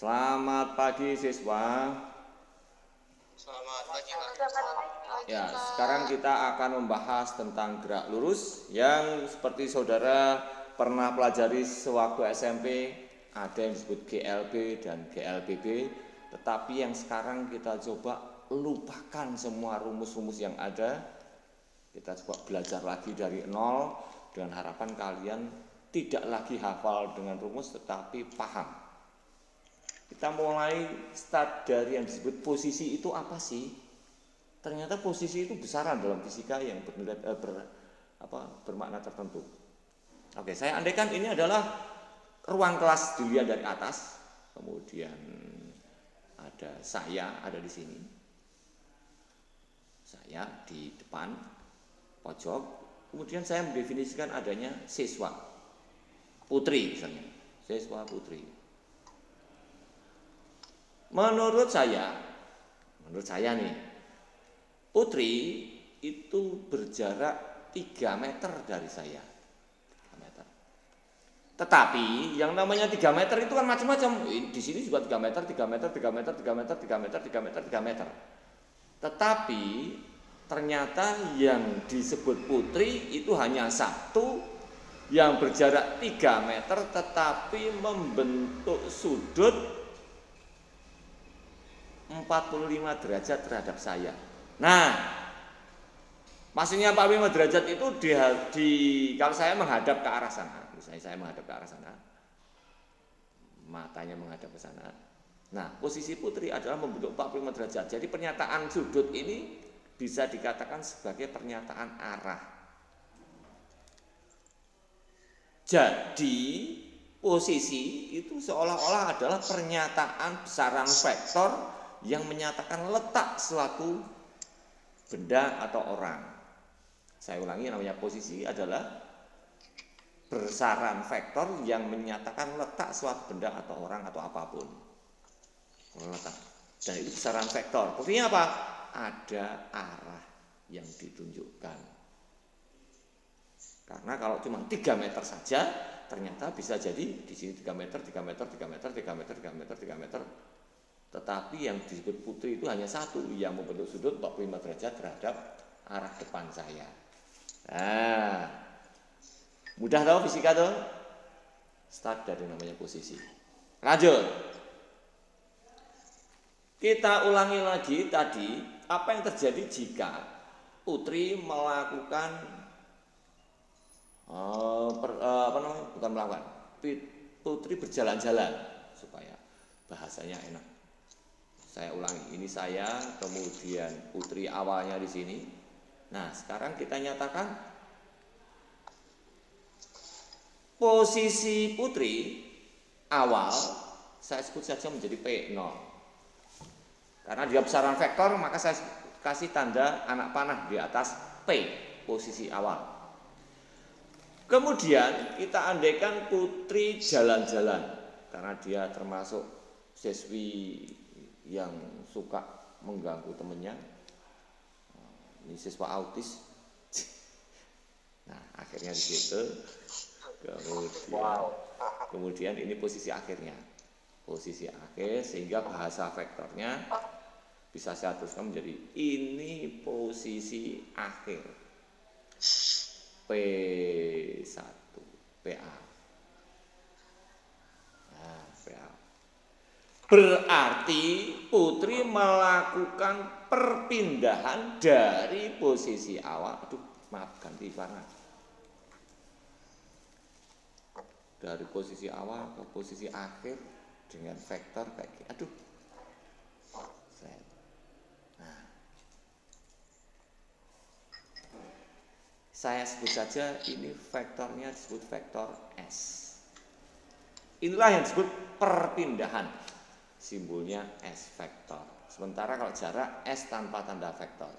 Selamat pagi siswa. Selamat pagi, Pak. Ya, sekarang kita akan membahas tentang gerak lurus yang seperti saudara pernah pelajari sewaktu SMP, ada yang disebut GLB dan GLBB, tetapi yang sekarang kita coba lupakan semua rumus-rumus yang ada. Kita coba belajar lagi dari nol dengan harapan kalian tidak lagi hafal dengan rumus tetapi paham. Kita mulai start dari yang disebut posisi itu apa sih? Ternyata posisi itu besaran dalam fisika yang bermakna tertentu. Oke, saya andaikan ini adalah ruang kelas dilihat dari atas, kemudian ada saya ada di sini, saya di depan pojok, kemudian saya mendefinisikan adanya siswa putri misalnya, siswa putri. Menurut saya nih, putri itu berjarak 3 meter dari saya. 3 meter. Tetapi yang namanya 3 meter itu kan macam-macam. Di sini juga 3 meter, 3 meter, 3 meter, 3 meter, 3 meter, 3 meter, 3 meter. Tetapi ternyata yang disebut putri itu hanya satu yang berjarak 3 meter tetapi membentuk sudut 45 derajat terhadap saya. Nah, maksudnya 45 derajat itu kalau saya menghadap ke arah sana, misalnya saya menghadap ke arah sana, matanya menghadap ke sana. Nah, posisi putri adalah membentuk 45 derajat. Jadi pernyataan sudut ini bisa dikatakan sebagai pernyataan arah. Jadi posisi itu seolah-olah adalah pernyataan besaran vektor yang menyatakan letak suatu benda atau orang. Saya ulangi, namanya posisi adalah besaran vektor yang menyatakan letak suatu benda atau orang atau apapun. Letak. Dan itu besaran vektor. Buktinya apa? Ada arah yang ditunjukkan. Karena kalau cuma 3 meter saja, ternyata bisa jadi di sini 3 meter, 3 meter, 3 meter, 3 meter, 3 meter, 3 meter. Tetapi yang disebut putri itu hanya satu yang membentuk sudut 45 derajat terhadap arah depan saya. Nah, mudah tahu fisika tuh? Start dari namanya posisi. Lanjut. Kita ulangi lagi tadi, apa yang terjadi jika putri melakukan putri berjalan-jalan supaya bahasanya enak. Saya ulangi, ini saya, kemudian putri awalnya di sini. Nah, sekarang kita nyatakan posisi putri awal saya sebut saja menjadi P0. Karena dia besaran vektor, maka saya kasih tanda anak panah di atas P, posisi awal. Kemudian kita andaikan putri jalan-jalan, karena dia termasuk siswi yang suka mengganggu temennya. Ini siswa autis. Nah, akhirnya di situ. Kemudian ini posisi akhirnya. Posisi akhir sehingga bahasa vektornya bisa saya tuliskan menjadi ini posisi akhir. P1, PA. Nah, PA. Berarti putri melakukan perpindahan dari posisi awal. Maaf, ganti warna. Dari posisi awal ke posisi akhir dengan vektor kayak gini. Nah, saya sebut saja ini vektornya disebut vektor S. Inilah yang disebut perpindahan. Simbolnya S vektor. Sementara kalau jarak S tanpa tanda vektor.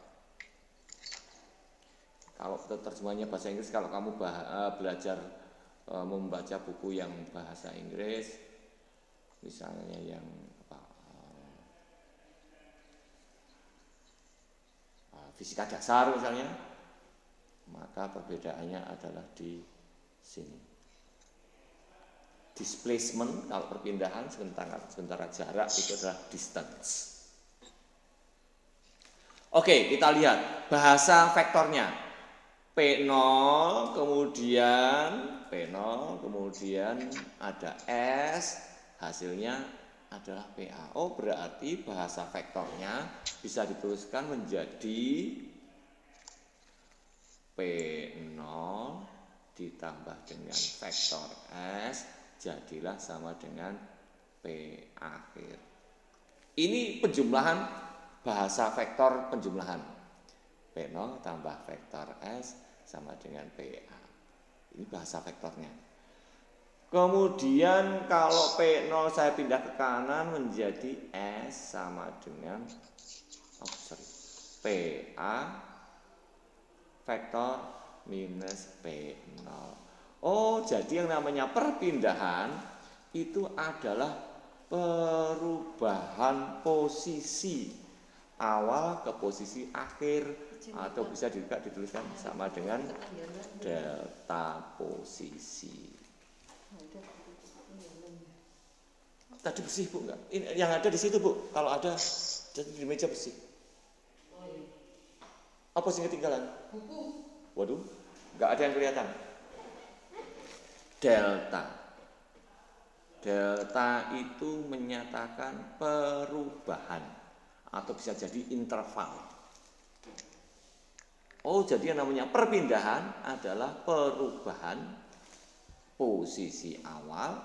Kalau terjemahnya bahasa Inggris, kalau kamu belajar membaca buku yang bahasa Inggris, misalnya yang fisika dasar misalnya, maka perbedaannya adalah di sini. displacement kalau perpindahan, sementara jarak itu adalah distance. Oke, kita lihat bahasa vektornya. P0 kemudian ada S, hasilnya adalah PA. Oh, berarti bahasa vektornya bisa dituliskan menjadi P0 ditambah dengan vektor S, jadilah sama dengan P akhir. Ini penjumlahan bahasa vektor penjumlahan. P0 tambah vektor S sama dengan PA. Ini bahasa vektornya. Kemudian kalau P0 saya pindah ke kanan menjadi S sama dengan PA vektor minus P0. Oh, jadi yang namanya perpindahan itu adalah perubahan posisi awal ke posisi akhir, atau bisa juga dituliskan sama dengan delta posisi. Tadi bersih Bu enggak? Ini yang ada di situ Bu. Kalau ada jadi di meja bersih. Apa sih ketinggalan? Buku. Waduh, enggak ada yang kelihatan. Delta. Delta itu menyatakan perubahan atau bisa jadi interval. Oh, jadi yang namanya perpindahan adalah perubahan posisi awal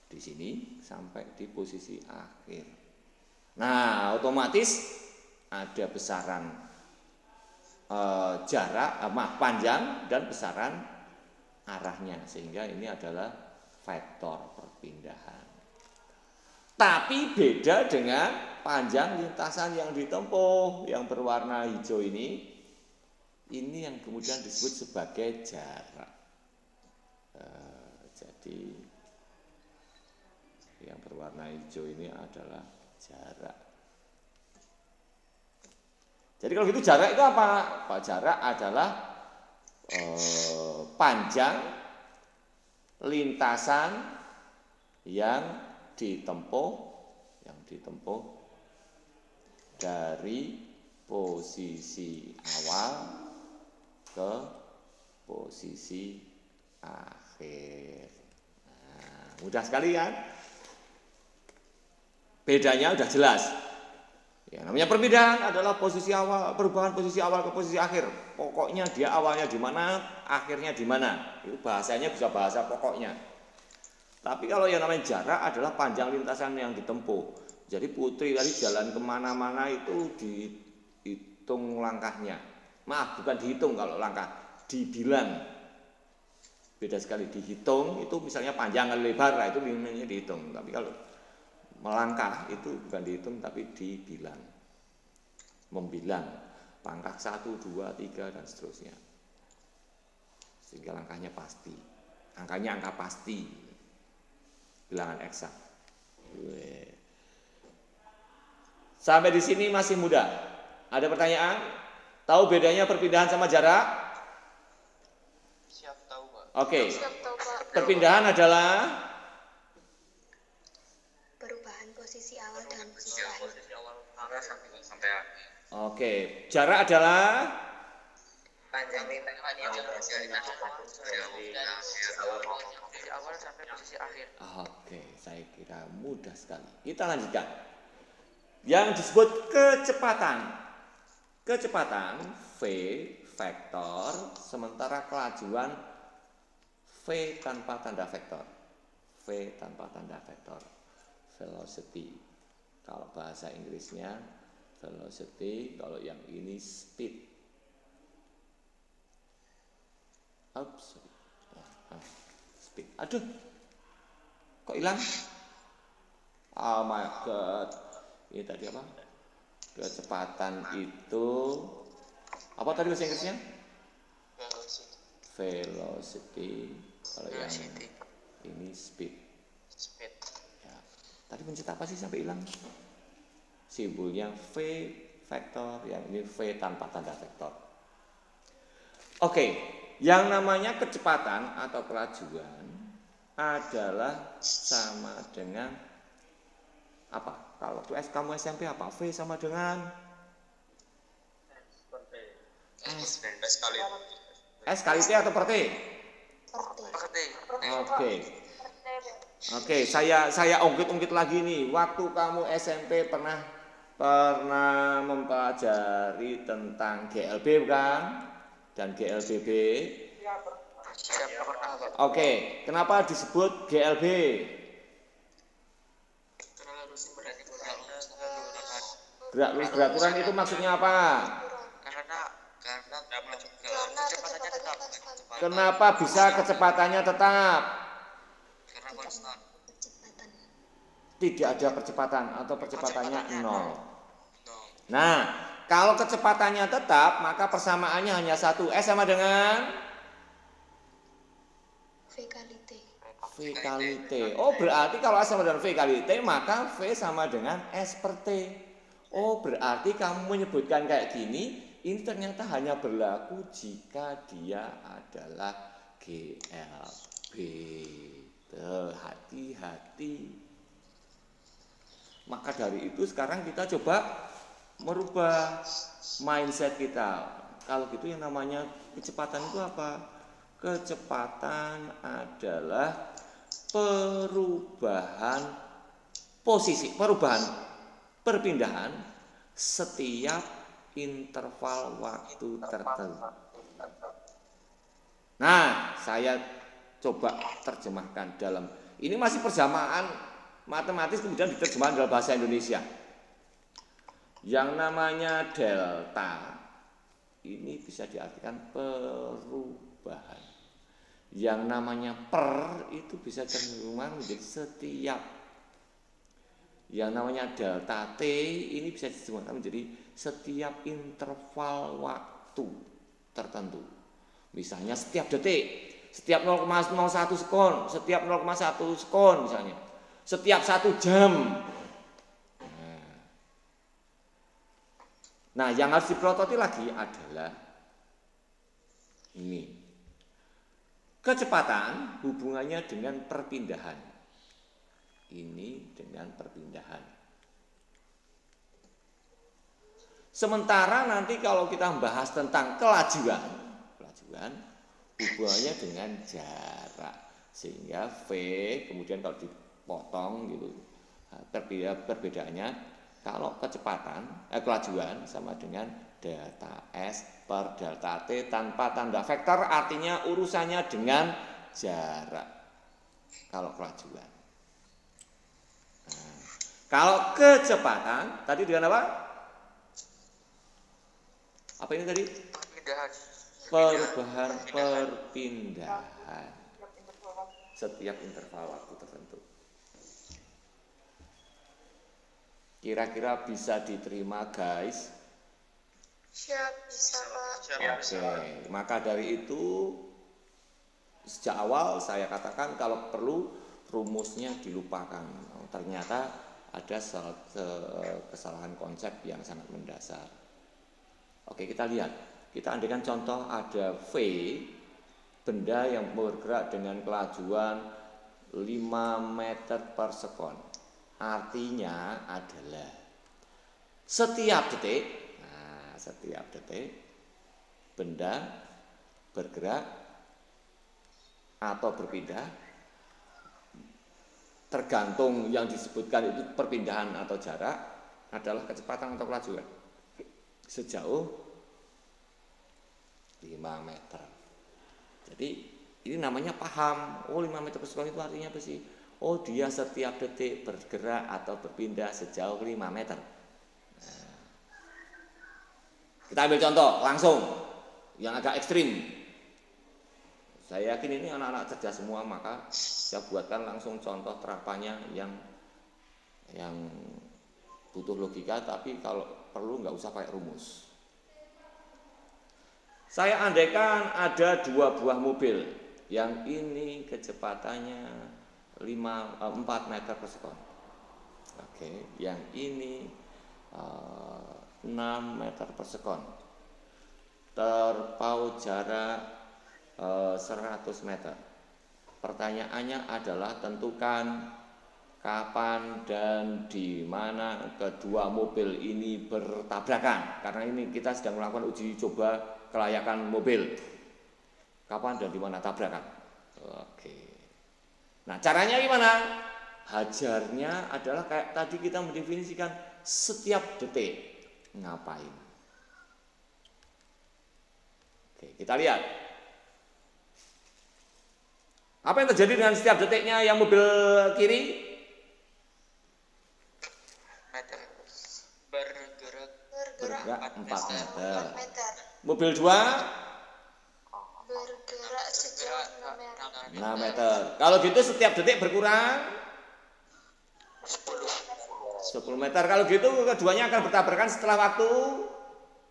di sini sampai di posisi akhir. Nah, otomatis ada besaran jarak, panjang dan besaran arahnya, sehingga ini adalah vektor perpindahan. Tapi beda dengan panjang lintasan yang ditempuh yang berwarna hijau ini yang kemudian disebut sebagai jarak. Jadi yang berwarna hijau ini adalah jarak. Jadi kalau gitu jarak itu apa? Pak, jarak adalah panjang lintasan yang ditempuh dari posisi awal ke posisi akhir. Nah, mudah sekali kan? Bedanya udah jelas. Ya, namanya perpindahan adalah posisi awal, perubahan posisi awal ke posisi akhir. Pokoknya dia awalnya di mana, akhirnya di mana. Itu bahasanya bisa bahasa pokoknya. Tapi kalau yang namanya jarak adalah panjang lintasan yang ditempuh. Jadi Putri tadi jalan kemana-mana itu dihitung langkahnya. Maaf, bukan dihitung kalau langkah, dibilang. Beda sekali, dihitung itu misalnya panjang kali lebar, lah itu namanya dihitung. Tapi kalau melangkah itu bukan dihitung tapi dibilang. Membilang langkah 1, 2, 3 dan seterusnya. Sehingga langkahnya pasti. Angkanya angka pasti. Bilangan eksak. Sampai di sini masih mudah. Ada pertanyaan? Tahu bedanya perpindahan sama jarak? Siap tahu, Pak. Oke. Perpindahan adalah perubahan posisi awal dengan posisi akhir. Sampai akhir. Oke. Jarak adalah Panjang lintasan yang berhasil dari awal sampai posisi akhir. Oke, saya kira mudah sekali. Kita lanjutkan. Yang disebut kecepatan. Kecepatan V vektor, sementara kelajuan V tanpa tanda vektor. V tanpa tanda vektor. Velocity. Kalau bahasa Inggrisnya velocity, kalau yang ini speed. Oops. Speed. Aduh. Kok hilang? Oh my god. Ini tadi apa? Kecepatan itu apa tadi bahasa Inggrisnya? Velocity. Kalau yang ini speed. Ya. Tadi mencet apa sih sampai hilang? Simbolnya V vektor, yang ini V tanpa tanda vektor. Oke, yang namanya kecepatan atau kelajuan adalah sama dengan apa? Kalau waktu kamu SMP apa? V sama dengan S kali T atau per T? Oke, saya ungkit lagi nih. Waktu kamu SMP pernah mempelajari tentang GLB bukan? Dan GLBB. Oke, kenapa disebut GLB? Gerak lurus beraturan itu maksudnya apa? Kenapa bisa kecepatannya tetap? Tidak ada percepatan atau percepatannya 0. Nah, kalau kecepatannya tetap, maka persamaannya hanya satu. S sama dengan V kali T. V kali T. Oh, berarti kalau S sama dengan V kali T, maka V sama dengan S per T. Oh, berarti kamu menyebutkan kayak gini, ini ternyata hanya berlaku jika dia adalah GLB. Hati-hati. Maka dari itu sekarang kita coba merubah mindset kita. Kalau gitu yang namanya kecepatan itu apa? Kecepatan adalah perubahan posisi, perpindahan setiap interval waktu tertentu. Nah, saya coba terjemahkan dalam ini masih persamaan matematis kemudian diterjemahkan dalam bahasa Indonesia. Yang namanya delta ini bisa diartikan perubahan. Yang namanya per itu bisa terjemahkan menjadi setiap. Yang namanya delta T ini bisa diterjemahkan menjadi setiap interval waktu tertentu. Misalnya setiap detik, setiap 0,01 sekon, setiap 0,1 sekon misalnya. Setiap 1 jam. Nah, yang harus diplototi lagi adalah ini. Kecepatan hubungannya dengan perpindahan. Ini dengan perpindahan. Sementara nanti kalau kita membahas tentang kelajuan hubungannya dengan jarak. Sehingga V kemudian kalau dipotong gitu perbedaannya kalau kecepatan kelajuan sama dengan delta S per delta T tanpa tanda vektor artinya urusannya dengan jarak kalau kelajuan. Nah, kalau kecepatan tadi dengan apa? Apa ini tadi? Perubahan perpindahan setiap interval waktu tertentu. Kira-kira bisa diterima guys? Siap, bisa Pak. Oke, maka dari itu sejak awal saya katakan kalau perlu rumusnya dilupakan. Ternyata ada kesalahan konsep yang sangat mendasar. Oke, kita lihat. Kita andaikan contoh ada V, benda yang bergerak dengan kelajuan 5 meter per sekon. Artinya adalah setiap detik benda bergerak atau berpindah tergantung yang disebutkan itu perpindahan atau jarak adalah kecepatan atau kelajuan sejauh 5 meter. Jadi ini namanya paham. Oh, 5 meter per sekon itu artinya apa sih? Oh, dia setiap detik bergerak atau berpindah sejauh 5 meter. Nah, kita ambil contoh langsung yang agak ekstrim. Saya yakin ini anak-anak cerdas semua, maka saya buatkan langsung contoh terapannya yang butuh logika, tapi kalau perlu nggak usah pakai rumus. Saya andaikan ada 2 buah mobil, yang ini kecepatannya 4 meter per sekon. Oke, yang ini 6 meter per sekon. Terpaut jarak 100 meter. Pertanyaannya adalah tentukan kapan dan di mana kedua mobil ini bertabrakan. Karena ini kita sedang melakukan uji coba kelayakan mobil. Kapan dan di mana tabrakan. Oke. Nah, caranya gimana? Hajarnya adalah kayak tadi kita mendefinisikan setiap detik ngapain. Oke, kita lihat. Apa yang terjadi dengan setiap detiknya yang mobil kiri? Bergerak 4 meter. Mobil 2 bergerak sejauh 6 meter. 6 meter. Kalau gitu setiap detik berkurang 10 meter. Kalau gitu keduanya akan bertabrakan setelah waktu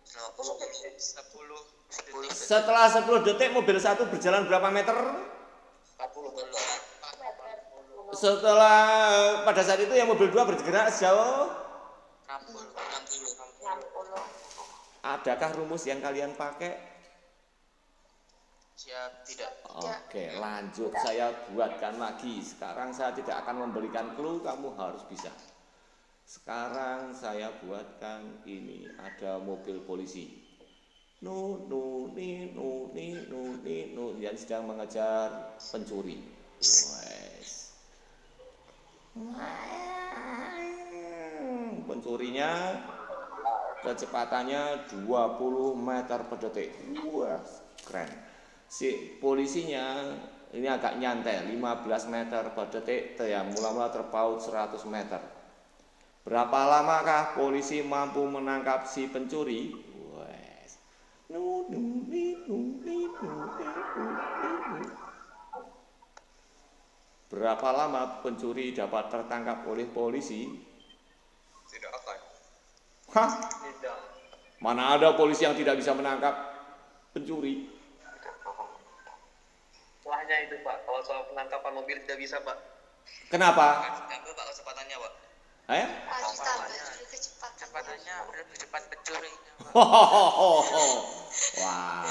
10 setelah 10 detik mobil satu berjalan berapa meter? 40. Setelah pada saat itu yang mobil 2 bergerak sejauh 60. adakah rumus yang kalian pakai? Siap, tidak. Oke, lanjut saya buatkan lagi. Sekarang saya tidak akan memberikan clue, kamu harus bisa. Sekarang saya buatkan ini ada mobil polisi. Yang sedang mengejar pencuri. Wes. Pencurinya kecepatannya 20 meter per detik. Wah, keren. Si polisinya ini agak nyantai, 15 meter per detik, ya mula-mula terpaut 100 meter. Berapa lamakah polisi mampu menangkap si pencuri? Wes. Berapa lama pencuri dapat tertangkap oleh polisi? Tidak akan. Hah? Tidak. Mana ada polisi yang tidak bisa menangkap pencuri? Wahnya itu Pak, kalau soal penangkapan mobil tidak bisa Pak. Kenapa? Tambah Pak kecepatannya Pak. Harus tambah dari kecepatan. Kecepatannya lebih cepat pencuri. Wah.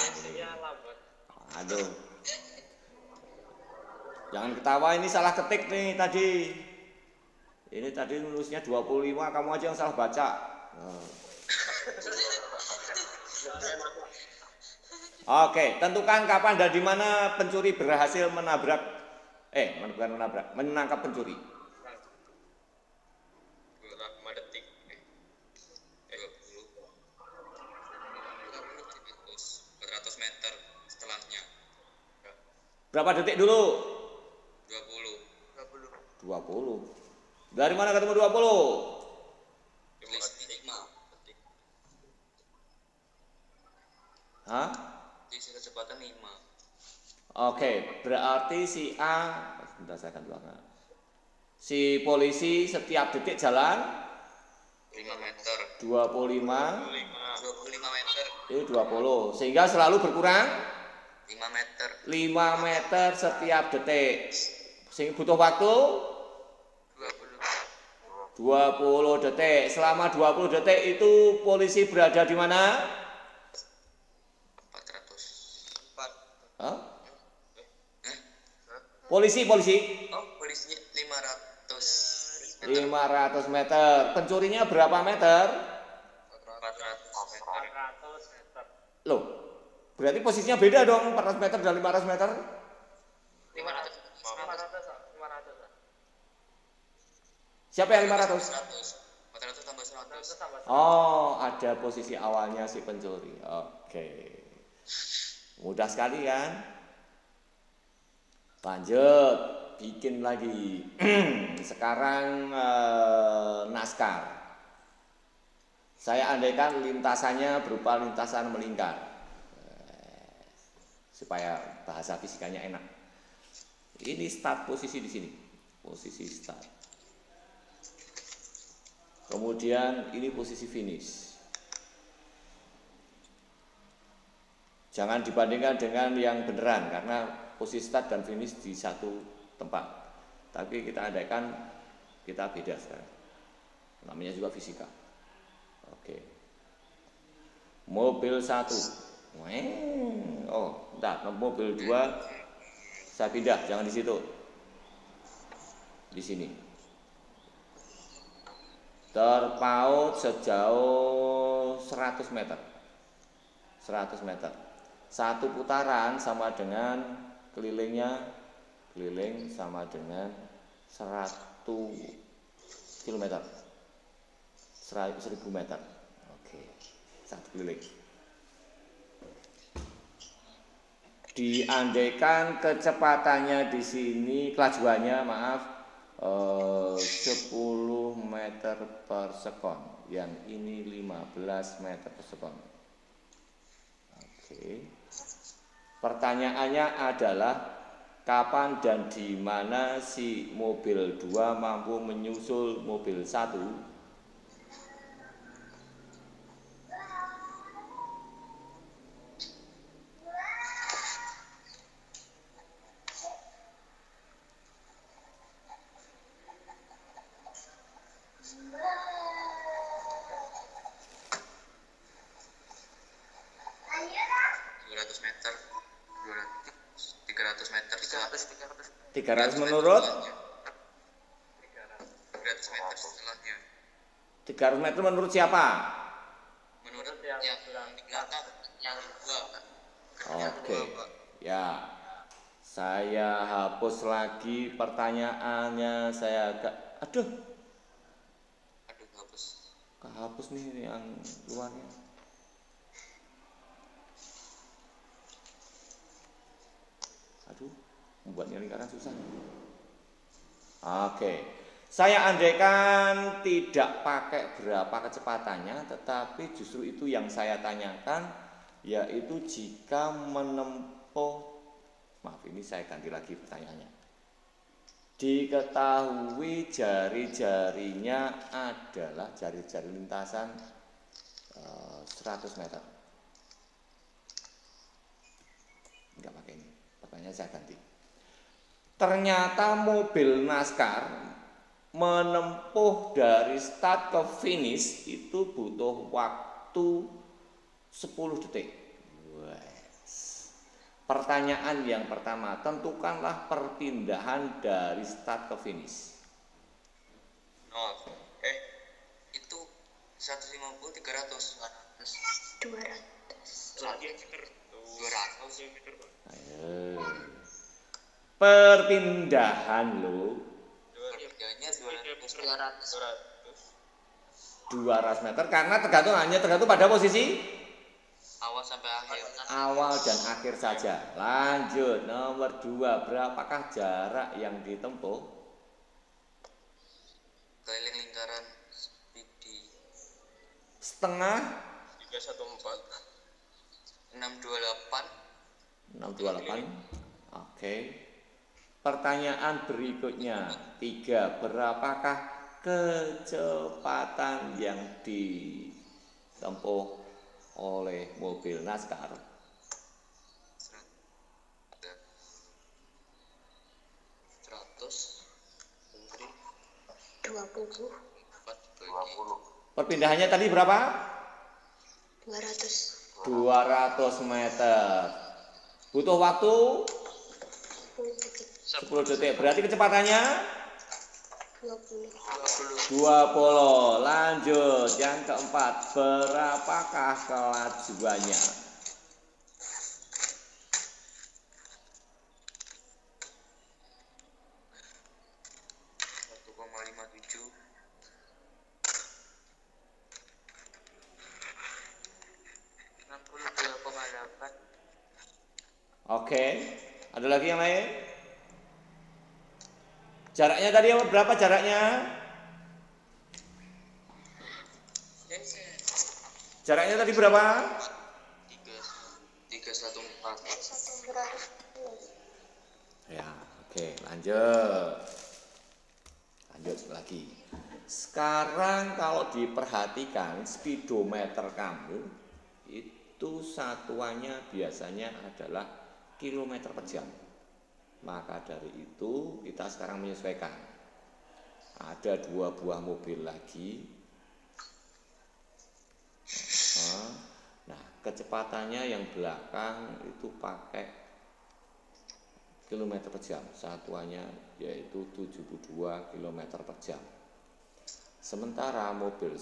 Aduh. Jangan ketawa, ini salah ketik nih tadi. Ini tadi nulisnya 25, kamu aja yang salah baca. Oke, tentukan kapan dan di mana pencuri berhasil menangkap pencuri. 5 detik. 400 meter setelahnya. Berapa detik dulu? 20. 20. Dari mana ketemu 20? 5 detik. Hah? Isi kecepatan 5. Oke, berarti si A, sebentar saya akan tuangkan. Si polisi setiap detik jalan 5 meter. 25 meter. Ini 20, sehingga selalu berkurang 5 meter. 5 meter setiap detik. Sehingga butuh waktu 20 detik. Selama 20 detik itu polisi berada di mana? 400. Hah? Polisi. Oh, polisinya 500. 500 meter. Pencurinya berapa meter? 400 meter. Loh, berarti posisinya beda dong, 400 meter dan 500 meter. 500. Siapa yang 500? 400 tambah 100. Oh, ada posisi awalnya si pencuri. Oke. Mudah sekali kan? Lanjut, bikin lagi. Sekarang naskah. Saya andaikan lintasannya berupa lintasan melingkar. Supaya bahasa fisikanya enak. Ini start posisi di sini. Posisi start. Kemudian ini posisi finish. Jangan dibandingkan dengan yang beneran karena posisi start dan finish di satu tempat. Tapi kita andaikan kita beda sekarang. Namanya juga fisika. Oke. Mobil 1. Oh, entar mobil 2 Saya pindah, jangan di situ. Di sini. Terpaut sejauh 100 meter. 100 meter. Satu putaran sama dengan keliling sama dengan 100 kilometer. 1000 meter. Oke. Satu keliling. Diandaikan kecepatannya di sini, kelajuannya maaf 10 meter per sekon, yang ini 15 meter per sekon. Oke. Pertanyaannya adalah kapan dan di mana si mobil 2 mampu menyusul mobil 1 meter, 300 meter setelah 300 menurut 300 meter setelahnya. 300 meter menurut siapa? Menurut yang di belakang yang dua. Oke. Ya. Saya hapus lagi pertanyaannya, saya agak aduh hapus. Kehapus nih yang luarnya. Aduh, membuatnya lingkaran susah. Oke, saya andaikan tidak pakai berapa kecepatannya, tetapi justru itu yang saya tanyakan, yaitu jika menempuh, maaf ini saya ganti lagi pertanyaannya. Diketahui jari-jarinya adalah jari-jari lintasan 100 meter. Enggak pakai ini. Pertanyaan saya ganti. Ternyata mobil NASCAR menempuh dari start ke finish itu butuh waktu 10 detik. Pertanyaan yang pertama, tentukanlah perpindahan dari start ke finish. Itu 150, 300, 200. Ayo. Perpindahan lo. Perpindahannya 200 meter karena tergantung pada posisi awal sampai akhir. Awal dan akhir saja. Lanjut nomor 2, berapakah jarak yang ditempuh? Keliling lingkaran speedy. Setengah 314 628. Oke. Pertanyaan berikutnya 3, berapakah kecepatan yang ditempuh oleh mobil NASCAR? 20. Perpindahannya tadi berapa? 200. 200 meter. Butuh waktu 10 detik. 10 detik. Berarti kecepatannya 20. 20. Lanjut yang keempat, berapakah kelajuannya? 1,57. 62,8. Oke, ada lagi yang lain? Jaraknya tadi berapa jaraknya? Jaraknya tadi berapa? 314. Ya, oke, lanjut. Lanjut lagi. Sekarang kalau diperhatikan speedometer kamu itu satuannya biasanya adalah kilometer per jam. Maka dari itu kita sekarang menyesuaikan. Ada 2 buah mobil lagi. Nah, kecepatannya yang belakang itu pakai km per jam. Satuannya yaitu 72 km per jam. Sementara mobil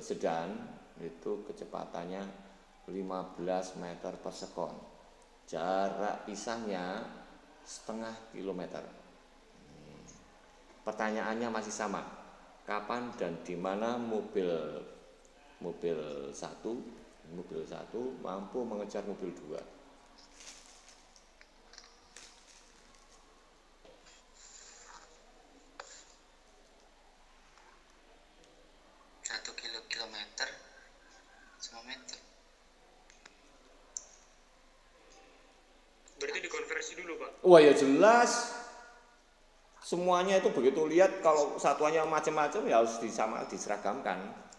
sedan itu kecepatannya 15 meter per sekon. Jarak pisahnya setengah kilometer. Pertanyaannya masih sama. Kapan dan di mana mobil satu mampu mengejar mobil 2? 1 kilometer sama meter. Berarti dikonversi dulu, Pak. Wah ya jelas. Semuanya itu begitu lihat kalau satuannya macam-macam ya harus diseragamkan.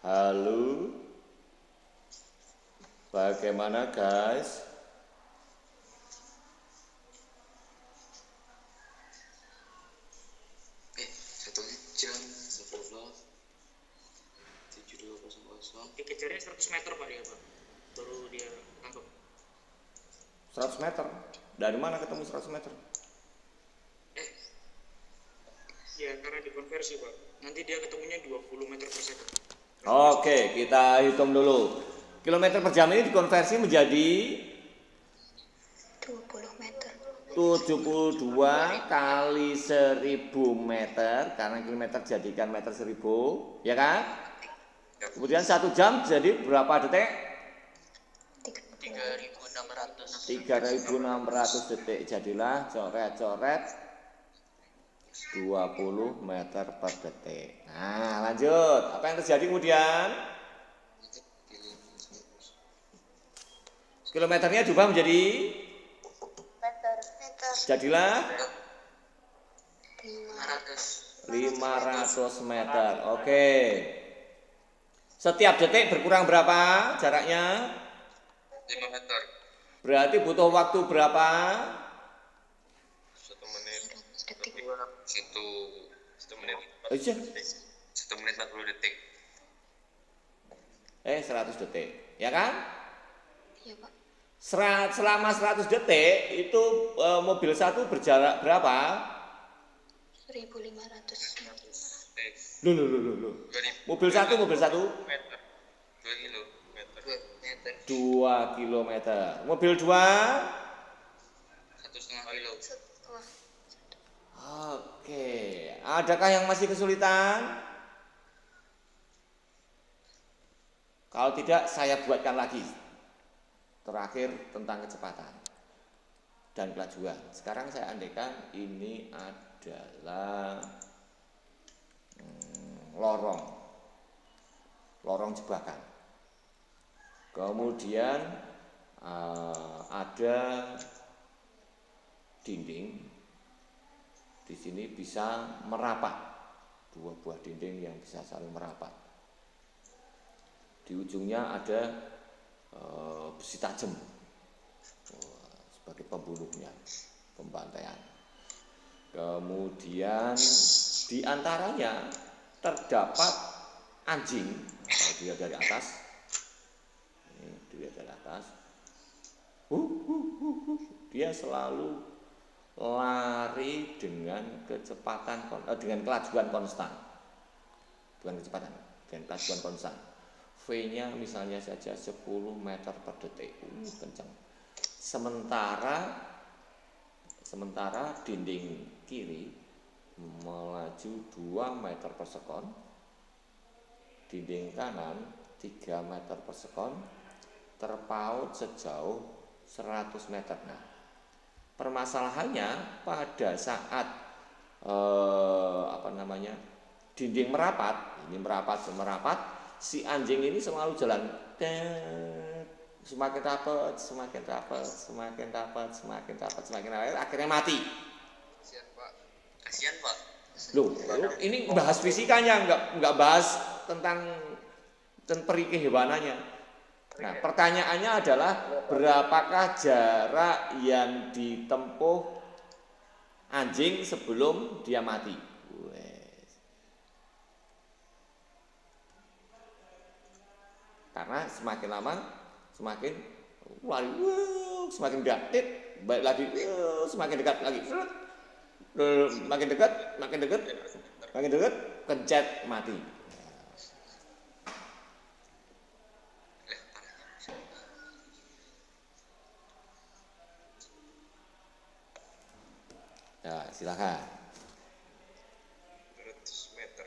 Halo, bagaimana guys? Satu jam 7200. Dikejarnya 100 meter, Pak, ya, Pak. Baru dia tangkap. 100 meter? Dari mana ketemu 100 meter? Ya, karena dikonversi, Pak. Nanti dia ketemunya 20 meter per second. Oke, kita hitung dulu. Kilometer per jam ini dikonversi menjadi 20 meter. 72 kali 1000 meter, karena kilometer jadikan meter 1000, ya kan? Kemudian 1 jam jadi berapa detik? 3600. 3600 detik. Jadilah coret-coret 20 meter per detik. Nah, lanjut. Apa yang terjadi kemudian? Kilometernya diubah menjadi Meter. jadilah 500. 500 meter. Oke. Setiap detik berkurang berapa jaraknya? 5 meter. Berarti butuh waktu berapa? 1 menit. Detik. 1 menit. Aja. 1 menit 40 detik. 100 detik. Ya kan? Iya, Pak. Selama 100 detik itu mobil satu berjarak berapa? 1500 meter. Loh. Mobil satu Meter. 2 kilometer. 2 kilometer. Mobil 2 1,5 kilo. Setengah. Oke, adakah yang masih kesulitan? Kalau tidak, saya buatkan lagi. Terakhir tentang kecepatan dan kelajuan. Sekarang saya andaikan ini adalah lorong jebakan. Kemudian ada dinding. Di sini bisa merapat, 2 buah dinding yang bisa saling merapat. Di ujungnya ada besi tajam sebagai pembunuhnya, pembantaian. Kemudian di antaranya terdapat anjing. Kalau dilihat dari atas, ini dilihat dari atas, dia selalu lari dengan kecepatan, dengan kelajuan konstan, bukan kecepatan, dengan kelajuan konstan. V-nya misalnya saja 10 meter per detik, kencang. Sementara dinding kiri melaju 2 meter per sekon, dinding kanan 3 meter per sekon, terpaut sejauh 100 meter. Nah, permasalahannya pada saat dinding merapat, si anjing ini selalu jalan semakin rapat, semakin rapat, semakin rapat, semakin rapat, semakin rapat, akhirnya mati. Kasihan Pak. Kasihan Pak. Loh, ini bahas fisikanya, nggak bahas tentang peri kehewanannya. Nah, pertanyaannya adalah berapakah jarak yang ditempuh anjing sebelum dia mati? Wes. Karena semakin lama semakin lari, semakin dekat, balik lagi, semakin dekat lagi, makin dekat, makin dekat, makin dekat, kencet mati. Ya, silakan. 200 meter.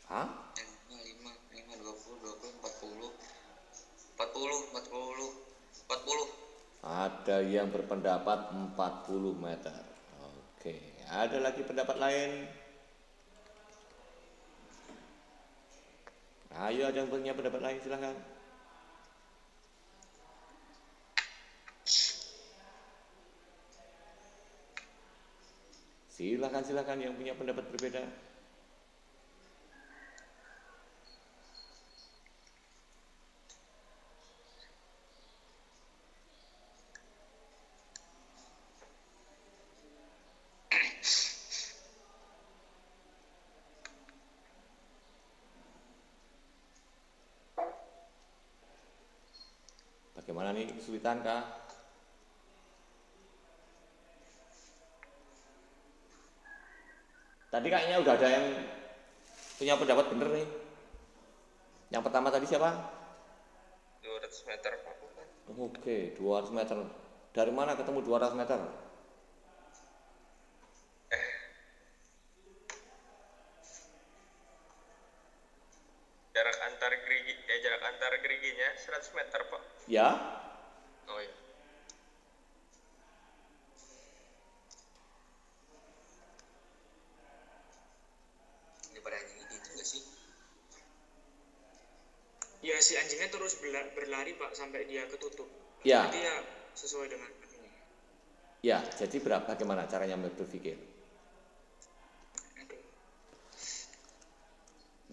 Hah? 40. Ada yang berpendapat 40 meter. Oke, ada lagi pendapat lain? Ayo, ada yang punya pendapat lain, silahkan. Silakan yang punya pendapat berbeda. Bagaimana nih, kesulitan kah? Tadi kayaknya udah ada yang punya pendapat bener nih. Yang pertama tadi siapa? 200 meter Pak. Oke, 200 meter. Dari mana ketemu 200 meter? Jarak antar geriginya 100 meter Pak. Ya. Oh iya. Daripada anjing itu nggak sih? Ya si anjingnya terus berlari Pak sampai dia ketutup. Ya. Jadi ya sesuai dengan ini. Ya, jadi bagaimana caranya berpikir?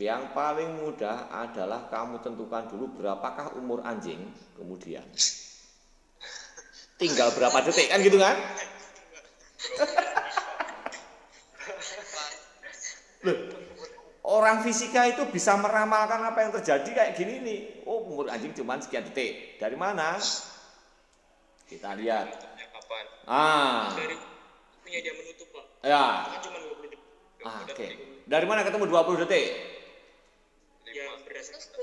Yang paling mudah adalah kamu tentukan dulu berapakah umur anjing, kemudian tinggal berapa detik, kan gitu kan? Loh, orang fisika itu bisa meramalkan apa yang terjadi kayak gini nih. Oh, umur anjing cuma sekian detik. Dari mana? Kita lihat. Kapan? Dari punya dia menutup Pak. Ya. Kan cuma 20 detik. Oke. Dari mana ketemu 20 detik? Ya berdasarkan 100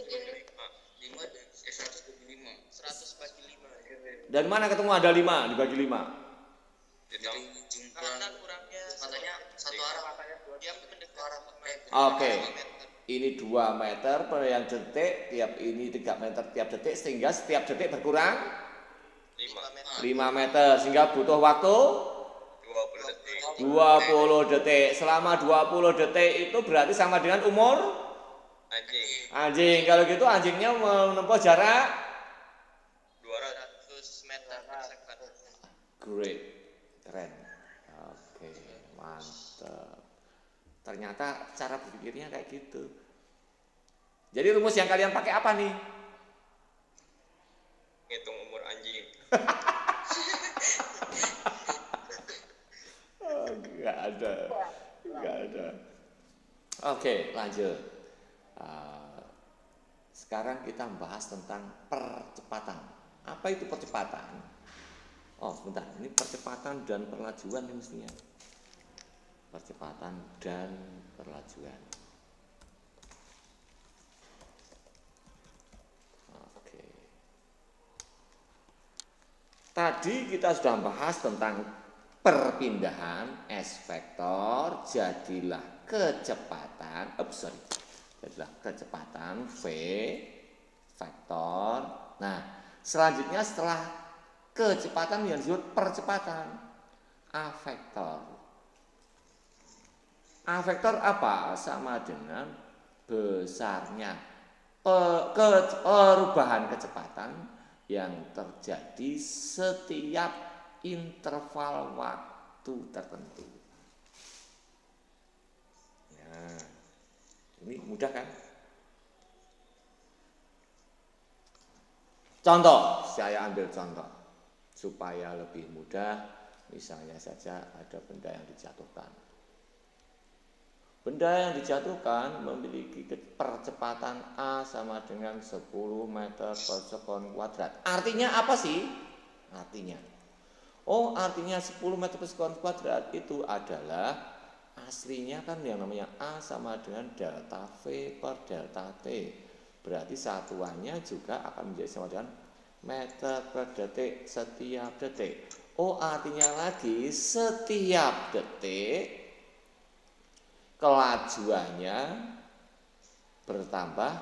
bagi 5. Dari mana ketemu ada 5 dibagi 5? Jadi karena kurangnya matanya satu arah dia mendekat arah. Oke. Ini 2 meter per yang detik, tiap ini 3 meter tiap detik, sehingga setiap detik berkurang 5 meter, sehingga butuh waktu 20 detik. 20 detik. Selama 20 detik itu berarti sama dengan umur anjing. Kalau gitu anjingnya menempuh jarak 200 meter per second. great. Keren. Oke, mantap. Ternyata cara berpikirnya kayak gitu. Jadi rumus yang kalian pakai apa nih? Ngitung umur anjing. Enggak ada. Oke, lanjut. Sekarang kita membahas tentang percepatan. Apa itu percepatan? Oh, sebentar. Ini percepatan dan perlajuan ini mestinya. Percepatan dan perlajuan. Oke. Tadi kita sudah membahas tentang perpindahan S vektor jadilah kecepatan, jadilah kecepatan V vektor. Nah, selanjutnya setelah kecepatan yang disebut percepatan. A vektor. A vektor apa? Sama dengan besarnya perubahan kecepatan yang terjadi setiap interval waktu tertentu. Nah, ini mudah kan? Contoh, saya ambil contoh supaya lebih mudah. Misalnya saja ada benda yang dijatuhkan. Benda yang dijatuhkan memiliki percepatan A sama dengan 10 meter per sekon kuadrat. Artinya apa sih? Artinya, artinya 10 meter per sekon kuadrat itu adalah aslinya kan yang namanya A sama dengan delta V per delta T. Berarti satuannya juga akan menjadi sama dengan meter per detik setiap detik. Artinya lagi setiap detik kelajuannya bertambah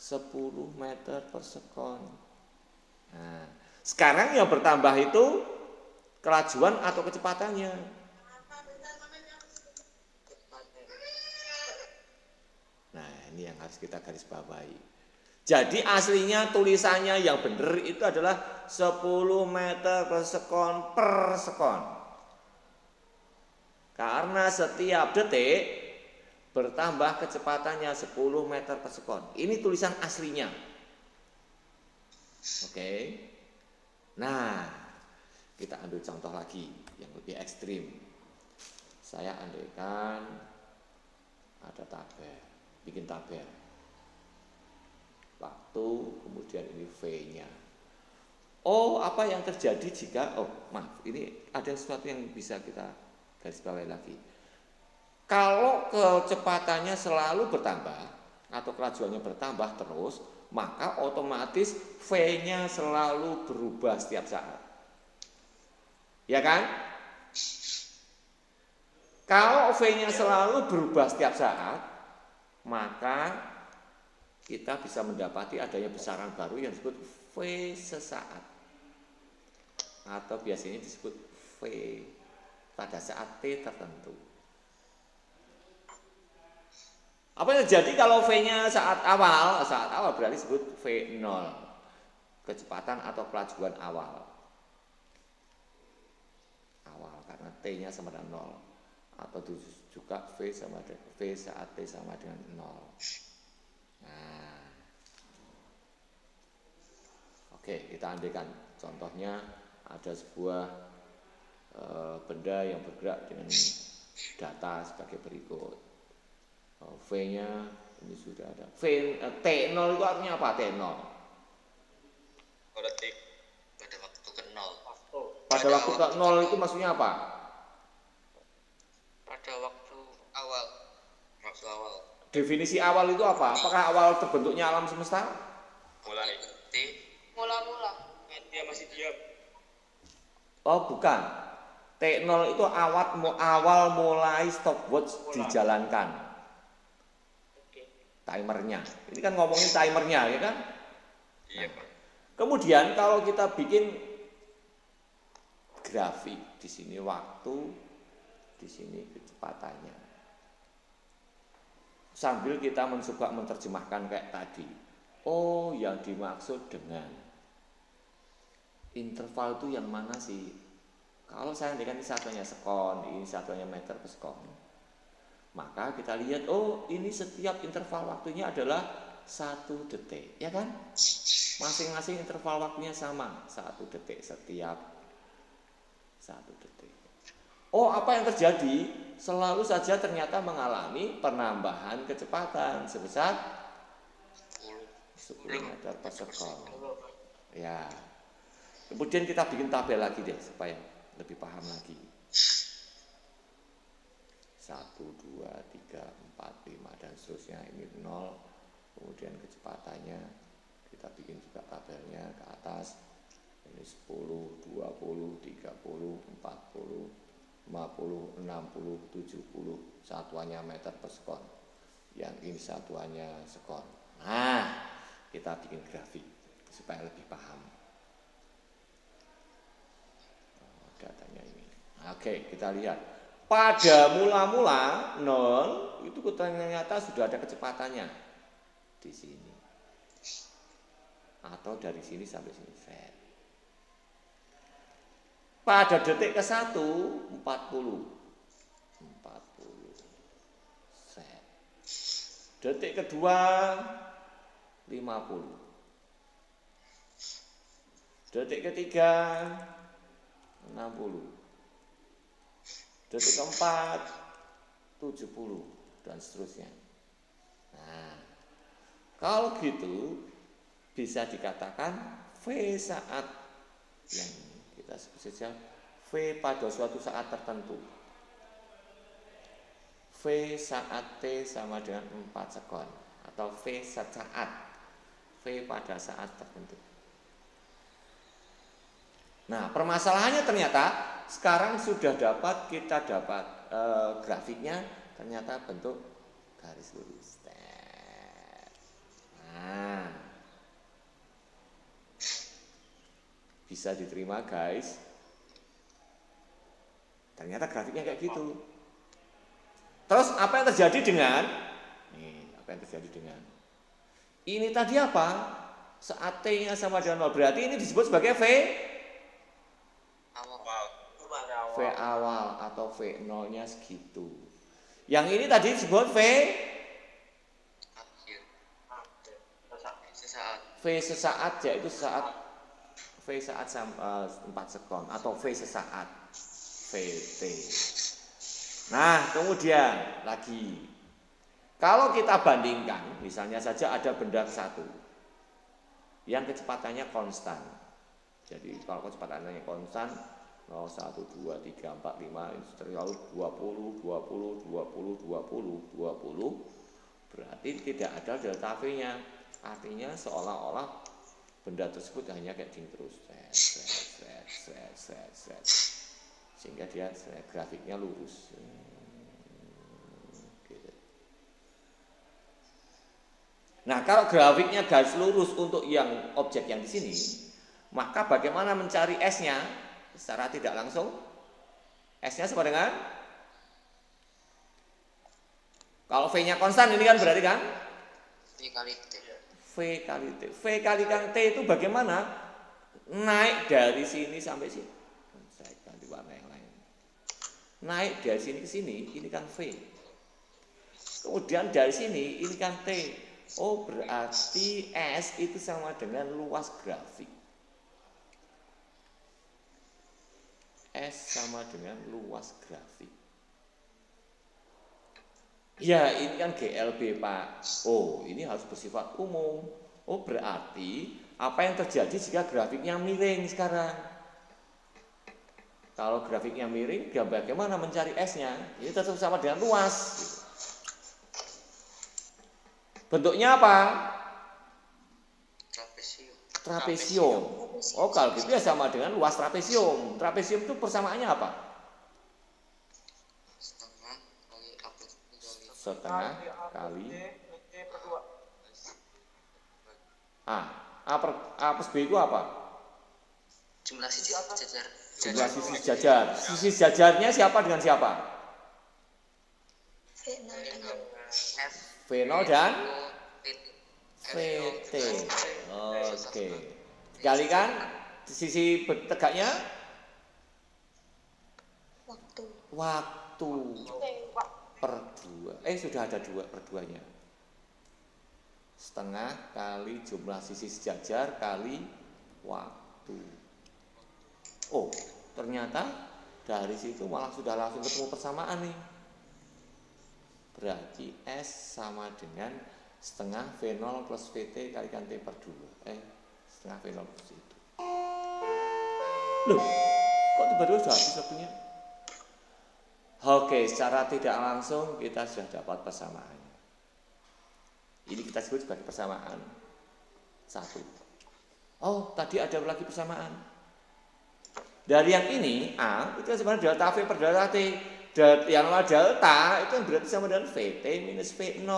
10 meter per sekon. Nah, sekarang yang bertambah itu kelajuan atau kecepatannya. Nah, ini yang harus kita garis bawahi. Jadi aslinya tulisannya yang benar itu adalah 10 meter per sekon. Karena setiap detik bertambah kecepatannya 10 meter per sekon. Ini tulisan aslinya. Oke. Nah, kita ambil contoh lagi yang lebih ekstrim. Saya andaikan ada tabel, bikin tabel. Waktu, kemudian ini V-nya. Apa yang terjadi jika, maaf, ini ada sesuatu yang bisa kita garis bawahi lagi. Kalau kecepatannya selalu bertambah atau kelajuannya bertambah terus, maka otomatis V-nya selalu berubah setiap saat. Ya kan? Kalau V-nya selalu berubah setiap saat, maka kita bisa mendapati adanya besaran baru yang disebut V sesaat. Atau biasanya disebut V pada saat T tertentu. Apa yang terjadi kalau V-nya saat awal? Saat awal berarti disebut V0. Kecepatan atau kelajuan awal. Awal karena T-nya sama dengan 0. Atau juga V saat T sama dengan 0. Nah, oke, kita andaikan contohnya ada sebuah benda yang bergerak dengan data sebagai berikut. V-nya ini sudah ada. T0 itu artinya apa? T0. Pada waktu ke 0. Pada waktu ke 0 itu maksudnya apa? Pada waktu Awal. Waktu awal. Definisi awal itu apa? Apakah awal terbentuknya alam semesta? Mulai. Mula-mula. dia masih diam. Bukan. T0 itu awal mulai stopwatch dijalankan. Timernya. Ini kan ngomongin timernya, ya kan? Iya, Pak. Kemudian kalau kita bikin grafik, di sini waktu, di sini kecepatannya. Sambil kita mencoba menerjemahkan kayak tadi. Yang dimaksud dengan interval itu yang mana sih? Kalau saya andaikan ini satuannya sekon, ini satuannya meter per sekon. Maka kita lihat, ini setiap interval waktunya adalah 1 detik, ya kan? Masing-masing interval waktunya sama, 1 detik setiap 1 detik. Apa yang terjadi? Selalu saja ternyata mengalami penambahan kecepatan sebesar 10 meter per sekon. Ya. Kemudian kita bikin tabel lagi deh supaya lebih paham lagi. 1, 2, 3, 4, 5 dan seterusnya. Ini 0. Kemudian kecepatannya kita bikin juga tabelnya ke atas. Ini 10, 20, 30, 40, 50, 60, 70 satuannya meter per sekon. Yang ini satuannya sekon. Nah, kita bikin grafik supaya lebih paham. datanya ini. Oke, kita lihat. Pada mula-mula 0 itu ternyata sudah ada kecepatannya di sini. Atau dari sini sampai sini. Pada detik ke-1 40. Detik kedua 50. Detik ketiga 60. Detik keempat 70 dan seterusnya. Nah, kalau gitu bisa dikatakan V saat yang kita sebut saja V pada suatu saat tertentu. V saat T sama dengan 4 sekon atau V sesaat, V pada saat tertentu. Nah, permasalahannya ternyata sekarang sudah kita dapat grafiknya ternyata bentuk garis lurus. Nah, bisa diterima guys. Ternyata grafiknya kayak gitu. Terus apa yang terjadi dengan ini tadi apa? Saat T-nya sama dengan 0, berarti ini disebut sebagai V awal atau V0-nya segitu. Yang ini tadi disebut V sesaat, yaitu V saat 4 sekon atau V sesaat, VT. Nah, kemudian lagi, kalau kita bandingkan, misalnya saja ada benda satu yang kecepatannya konstan. Jadi kalau kecepatannya konstan 0, 1, 2, 3, 4, 5, lalu 20, 20, 20, 20, 20, berarti tidak ada delta V-nya. Artinya seolah-olah benda tersebut hanya kayak gini terus. Sehingga dia grafiknya lurus. Gitu. Nah, kalau grafiknya garis lurus untuk yang objek yang di sini, maka bagaimana mencari S-nya secara tidak langsung? S-nya sama dengan, kalau V-nya konstan ini kan berarti kan V kali T. V kalikan T itu bagaimana? Naik dari sini sampai sini. Saya ganti warna yang lain. Naik dari sini ke sini, ini kan V. Kemudian dari sini, ini kan T. Oh, berarti S itu sama dengan luas grafik. S sama dengan luas grafik. Ya, ini kan GLB, Pak. Oh, ini harus bersifat umum. Oh, berarti apa yang terjadi jika grafiknya miring sekarang? Kalau grafiknya miring, dia bagaimana mencari S-nya? Ini tetap sama dengan luas. Bentuknya apa? Trapesium. Oh, kalau gitu ya sama dengan luas trapesium. Trapesium itu persamaannya apa? Setengah kali A plus B itu apa? Jumlah sisi sejajar. Jumlah sisi sejajar. Sisi sejajarnya siapa dengan siapa? V0 dan VT. Oke. Dikalikan sisi tegaknya? Waktu. Per 2. Sudah ada 2 per 2-nya. Setengah kali jumlah sisi sejajar kali waktu. Oh, ternyata dari situ malah sudah langsung ketemu persamaan nih. Berarti S sama dengan setengah V0 plus VT kalikan T per 2. Setengah V0 plus itu. Loh, kok tiba-tiba sudah habis waktunya? Oke, secara tidak langsung kita sudah dapat persamaan. Ini kita sebut sebagai persamaan 1. Oh, tadi ada lagi persamaan. Dari yang ini, A, itu sebenarnya delta V per delta T. Yang namanya delta, itu berarti sama dengan VT minus V0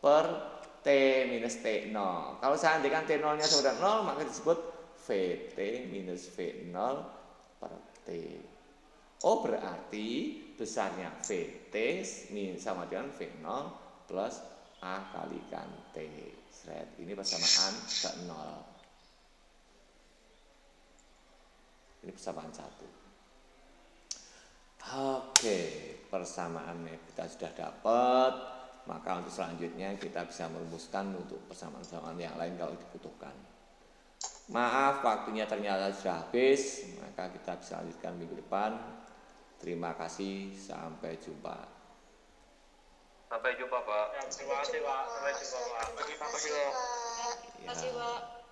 per T minus T0. Kalau saya andaikan T0-nya sama dengan 0, maka disebut VT minus V0 T. Oh, berarti besarnya VT sama dengan V0 plus A kalikan T. Seret. Ini persamaan ke 0. Ini persamaan 1. Oke, persamaannya kita sudah dapat. Maka untuk selanjutnya kita bisa merumuskan untuk persamaan-persamaan yang lain kalau dibutuhkan. Maaf, waktunya ternyata sudah habis. Maka kita bisa lanjutkan minggu depan. Terima kasih, sampai jumpa. Sampai jumpa, Pak. Terima kasih, Pak. Terima kasih, Pak. Ya. Terima kasih, Pak.